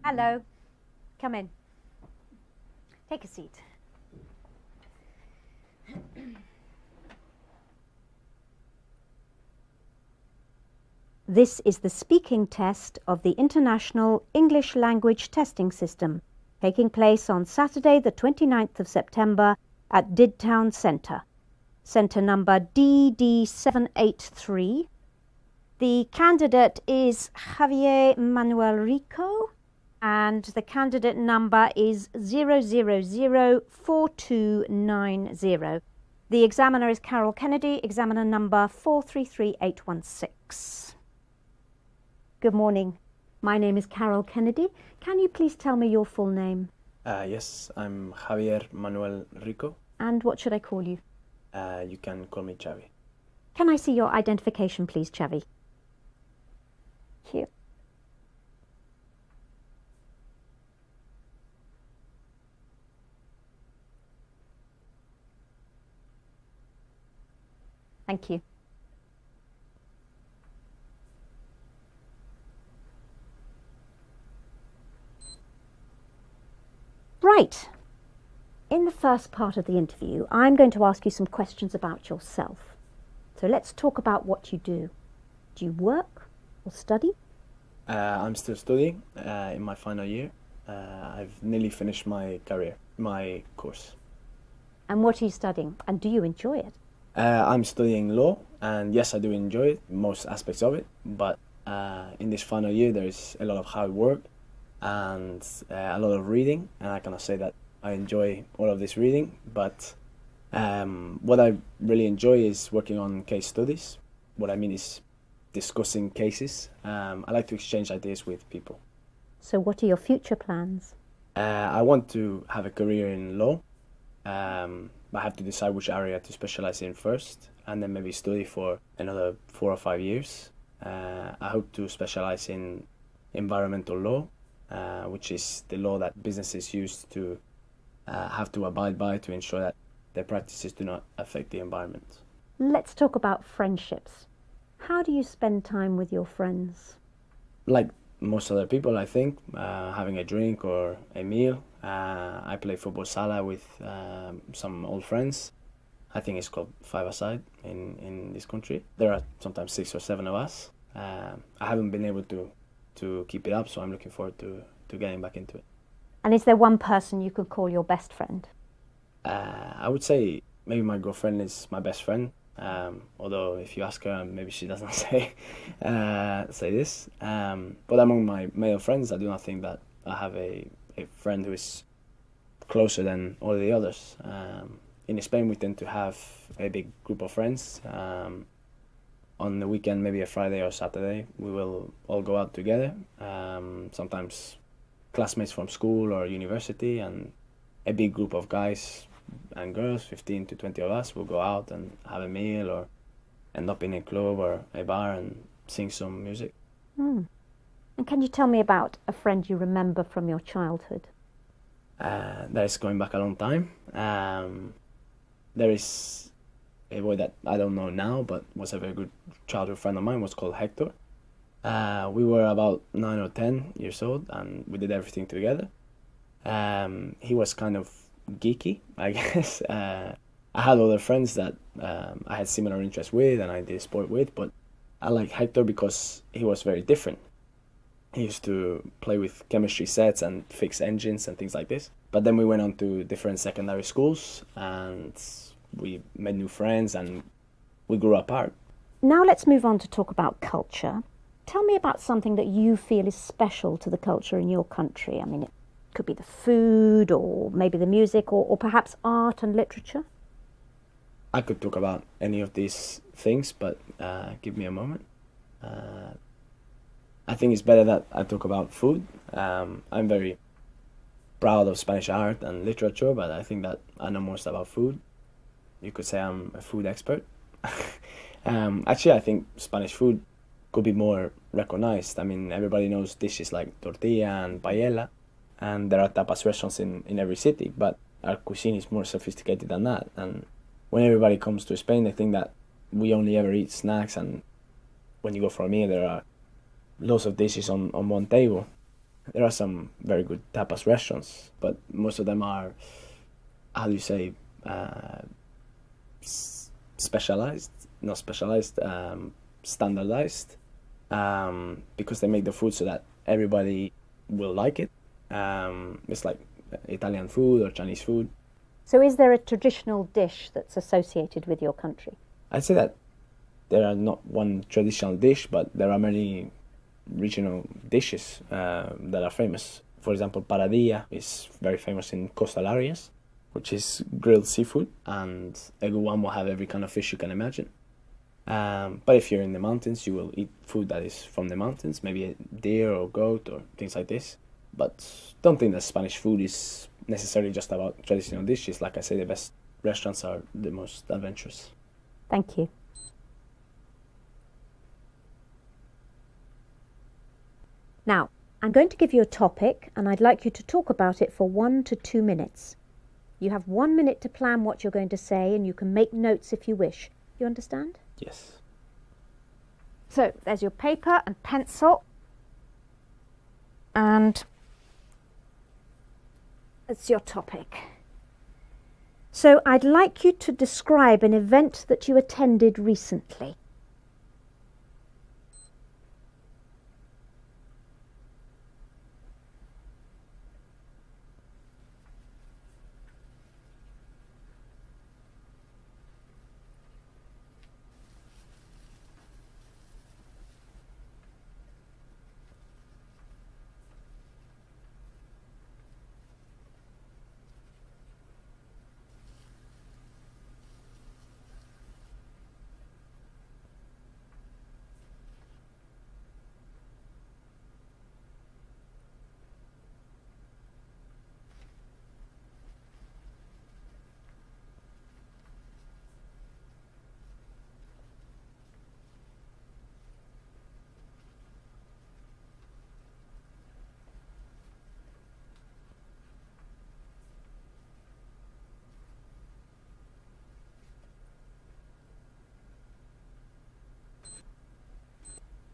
Hello. Come in. Take a seat. This is the speaking test of the International English Language Testing System, taking place on Saturday the 29th of September at Didtown Centre. Centre number DD783. The candidate is Javier Manuel Rico, and the candidate number is 0004290. The examiner is Carol Kennedy, examiner number 433816. Good morning. My name is Carol Kennedy. Can you please tell me your full name? Yes, I'm Javier Manuel Rico. And what should I call you? You can call me Xavi. Can I see your identification, please, Xavi? Here. Thank you. Right. In the first part of the interview, I'm going to ask you some questions about yourself. So let's talk about what you do. Do you work or study? I'm still studying in my final year. I've nearly finished my course. And what are you studying? And do you enjoy it? I'm studying law, and yes, I do enjoy it, most aspects of it, but in this final year there is a lot of hard work and a lot of reading, and I cannot say that I enjoy all of this reading, but what I really enjoy is working on case studies. What I mean is discussing cases. I like to exchange ideas with people. So what are your future plans? I want to have a career in law. I have to decide which area to specialize in first, and then maybe study for another 4 or 5 years. I hope to specialize in environmental law, which is the law that businesses use to have to abide by to ensure that their practices do not affect the environment. Let's talk about friendships. How do you spend time with your friends? Like most other people, I think, having a drink or a meal. I play football sala with some old friends. I think it's called five-a-side in this country. There are sometimes 6 or 7 of us. I haven't been able to keep it up, so I'm looking forward to getting back into it. And is there one person you could call your best friend? I would say maybe my girlfriend is my best friend. Although if you ask her, maybe she doesn't say this. But among my male friends, I do not think that I have a friend who is closer than all the others. In Spain, we tend to have a big group of friends. On the weekend, maybe a Friday or Saturday, we will all go out together. Sometimes classmates from school or university, and a big group of guys and girls, 15 to 20 of us, will go out and have a meal or end up in a club or a bar and sing some music. And can you tell me about a friend you remember from your childhood? That is going back a long time. There is a boy that I don't know now, but was a very good childhood friend of mine, was called Hector. We were about 9 or 10 years old, and we did everything together. He was kind of geeky, I guess. I had other friends that I had similar interests with and I did sport with, but I like Hector because he was very different. He used to play with chemistry sets and fix engines and things like this. But then we went on to different secondary schools and we made new friends and we grew apart. Now let's move on to talk about culture. Tell me about something that you feel is special to the culture in your country. I mean, it could be the food or maybe the music or perhaps art and literature. I could talk about any of these things, but give me a moment. I think it's better that I talk about food. I'm very proud of Spanish art and literature, but I think that I know most about food. You could say I'm a food expert. Actually, I think Spanish food could be more recognized. I mean, everybody knows dishes like tortilla and paella, and there are tapas restaurants in every city, but our cuisine is more sophisticated than that. And when everybody comes to Spain, they think that we only ever eat snacks, and when you go for a meal, there are lots of dishes on one table. There are some very good tapas restaurants, but most of them are, how do you say, specialized, not specialized, standardized, because they make the food so that everybody will like it. It's like Italian food or Chinese food. So is there a traditional dish that's associated with your country? I'd say that there are not one traditional dish, but there are many regional dishes that are famous. For example, paradilla is very famous in coastal areas, which is grilled seafood, and a good one will have every kind of fish you can imagine. But if you're in the mountains, you will eat food that is from the mountains, maybe a deer or goat or things like this. But don't think that Spanish food is necessarily just about traditional dishes. Like I say, the best restaurants are the most adventurous. Thank you. Now, I'm going to give you a topic and I'd like you to talk about it for 1 to 2 minutes. You have 1 minute to plan what you're going to say and you can make notes if you wish. You understand? Yes. So, there's your paper and pencil. And it's your topic. So, I'd like you to describe an event that you attended recently.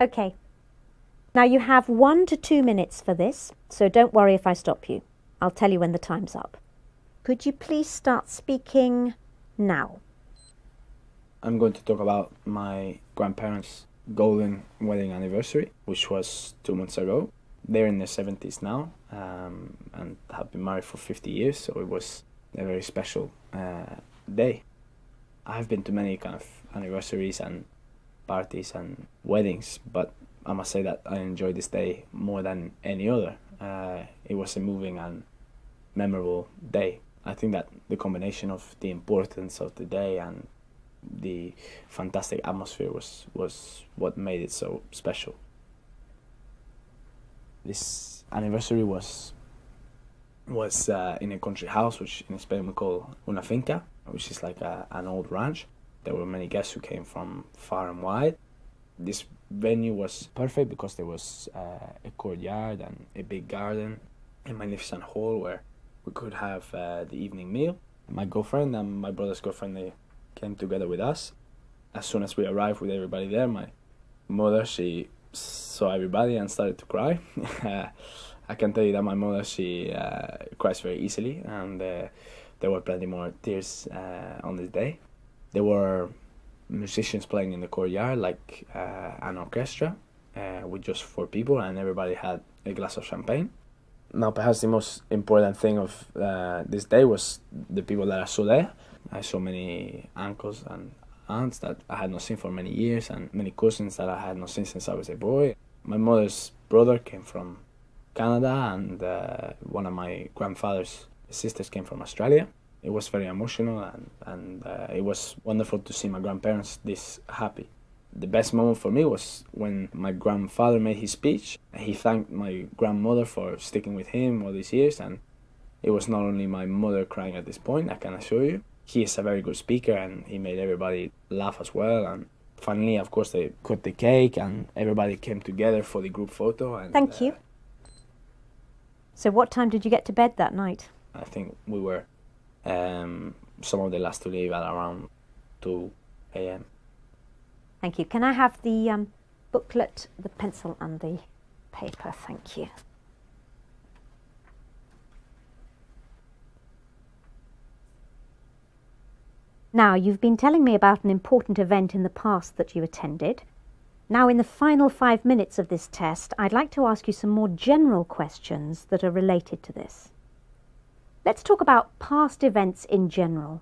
Okay. Now you have 1 to 2 minutes for this, so don't worry if I stop you. I'll tell you when the time's up. Could you please start speaking now? I'm going to talk about my grandparents' golden wedding anniversary, which was 2 months ago. They're in their 70s now and have been married for 50 years, so it was a very special day. I have been to many kind of anniversaries and parties and weddings, but I must say that I enjoyed this day more than any other. It was a moving and memorable day. I think that the combination of the importance of the day and the fantastic atmosphere was what made it so special. This anniversary was in a country house, which in Spain we call una finca, which is like an old ranch. There were many guests who came from far and wide. This venue was perfect because there was a courtyard and a big garden, a magnificent hall where we could have the evening meal. My girlfriend and my brother's girlfriend, they came together with us. As soon as we arrived with everybody there, my mother, she saw everybody and started to cry. I can tell you that my mother, she cries very easily, and there were plenty more tears on this day. There were musicians playing in the courtyard, like an orchestra with just 4 people, and everybody had a glass of champagne. Now, perhaps the most important thing of this day was the people that I saw there. I saw many uncles and aunts that I had not seen for many years, and many cousins that I had not seen since I was a boy. My mother's brother came from Canada, and one of my grandfather's sisters came from Australia. It was very emotional, and it was wonderful to see my grandparents this happy. The best moment for me was when my grandfather made his speech. He thanked my grandmother for sticking with him all these years, and it was not only my mother crying at this point, I can assure you. He is a very good speaker, and he made everybody laugh as well. And finally, of course, they cut the cake, and everybody came together for the group photo. And, Thank you. So what time did you get to bed that night? I think we were some of the last to leave at around 2 a.m. Thank you. Can I have the booklet, the pencil and the paper? Thank you. Now, you've been telling me about an important event in the past that you attended. Now, in the final 5 minutes of this test, I'd like to ask you some more general questions that are related to this. Let's talk about past events in general.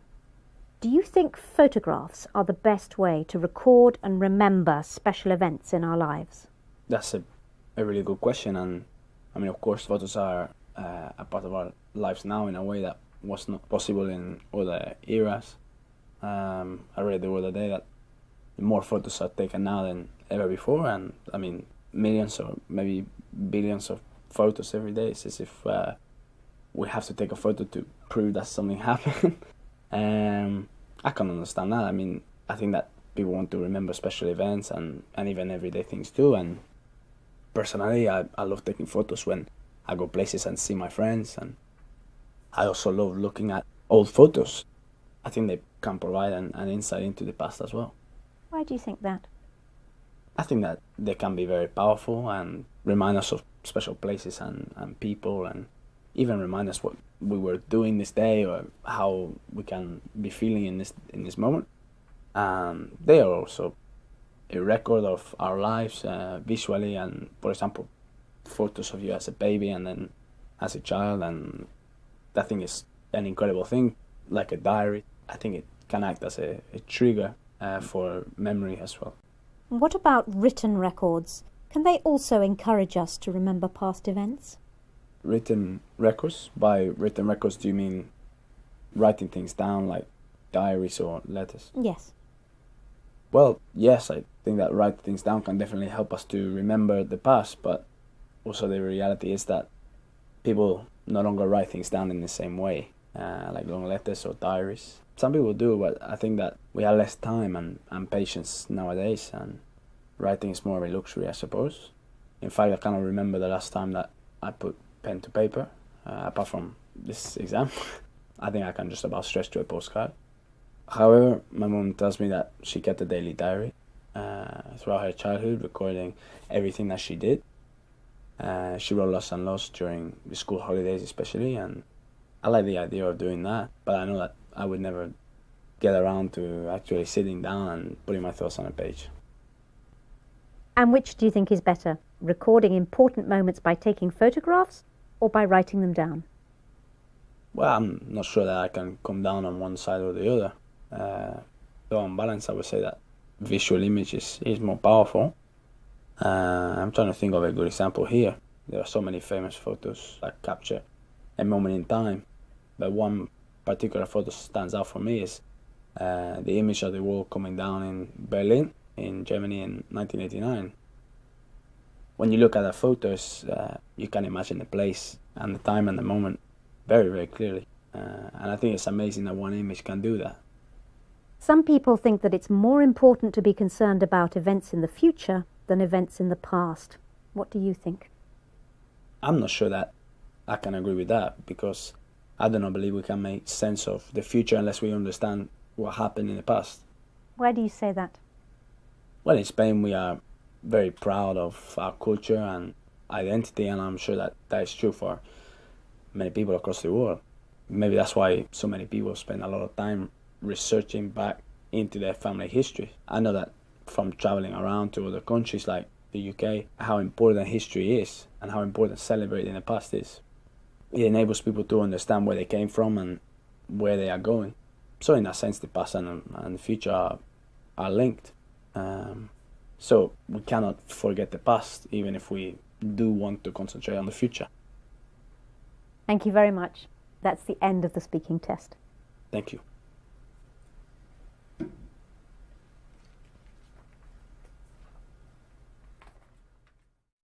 Do you think photographs are the best way to record and remember special events in our lives? That's a really good question, and I mean, of course, photos are a part of our lives now in a way that was not possible in other eras. I read the other day that more photos are taken now than ever before, and I mean, millions or maybe billions of photos every day. It's as if we have to take a photo to prove that something happened. I can understand that. I mean, I think that people want to remember special events and even everyday things too. And personally, I love taking photos when I go places and see my friends. And I also love looking at old photos. I think they can provide an insight into the past as well. Why do you think that? I think that they can be very powerful and remind us of special places and people, and even remind us what we were doing this day or how we can be feeling in this moment. They are also a record of our lives visually, and for example, photos of you as a baby and then as a child, and that thing is an incredible thing, like a diary. I think it can act as a trigger for memory as well. What about written records? Can they also encourage us to remember past events? Written records? By written records, do you mean writing things down like diaries or letters? Yes. Well, yes, I think that writing things down can definitely help us to remember the past, but also the reality is that people no longer write things down in the same way, like long letters or diaries. Some people do, but I think that we have less time and patience nowadays, and writing is more of a luxury, I suppose. In fact, I cannot remember the last time that I put pen to paper, apart from this exam. I think I can just about stretch to a postcard. However, my mom tells me that she kept a daily diary throughout her childhood, recording everything that she did. She wrote lots and lots during the school holidays especially, and I like the idea of doing that, but I know that I would never get around to actually sitting down and putting my thoughts on a page. And which do you think is better, recording important moments by taking photographs or by writing them down? Well, I'm not sure that I can come down on one side or the other. Though on balance, I would say that visual image is more powerful. I'm trying to think of a good example here. There are so many famous photos that capture a moment in time, but one particular photo stands out for me is the image of the wall coming down in Berlin, in Germany in 1989. When you look at the photos, you can imagine the place and the time and the moment very, very clearly. And I think it's amazing that one image can do that. Some people think that it's more important to be concerned about events in the future than events in the past. What do you think? I'm not sure that I can agree with that, because I do not believe we can make sense of the future unless we understand what happened in the past. Why do you say that? Well, in Spain we are very proud of our culture and identity, and I'm sure that that is true for many people across the world. Maybe that's why so many people spend a lot of time researching back into their family history. I know that from traveling around to other countries like the UK, how important history is and how important celebrating the past is. It enables people to understand where they came from and where they are going. So in that sense, the past and the future are linked. So we cannot forget the past, even if we do want to concentrate on the future. Thank you very much. That's the end of the speaking test. Thank you.